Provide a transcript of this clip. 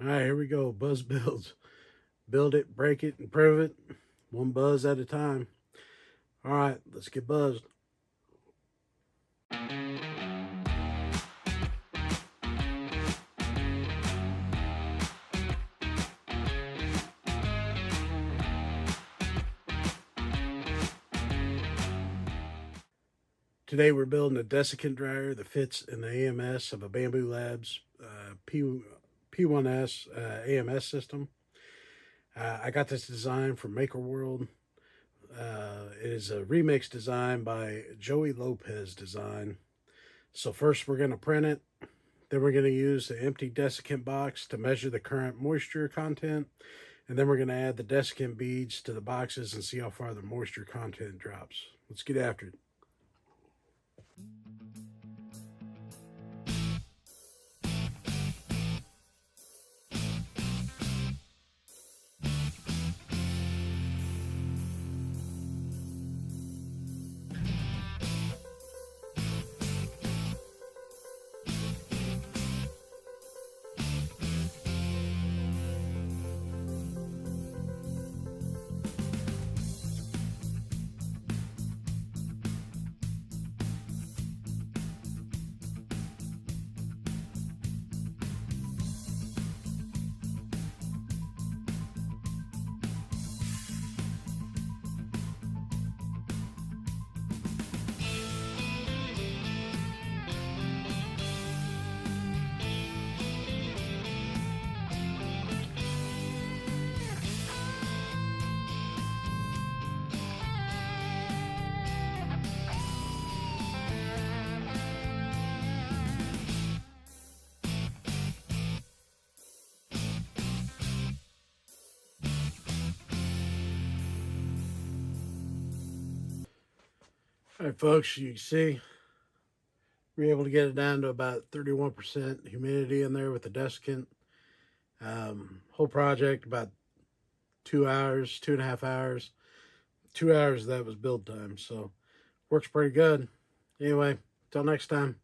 All right, here we go. Buzz builds. Build it, break it, improve it. One buzz at a time. All right, let's get buzzed. Today we're building a desiccant dryer that fits in the AMS of a Bamboo Labs P1S AMS system. I got this design from Maker World. It is a remix design by Joey Lopez Design. So first we're going to print it. Then we're going to use the empty desiccant box to measure the current moisture content. And then we're going to add the desiccant beads to the boxes and see how far the moisture content drops. Let's get after it. All right, folks, you can see we're able to get it down to about 31% humidity in there with the desiccant. Whole project about 2 hours, 2.5 hours. 2 hours of that was build time, so works pretty good. Anyway, till next time.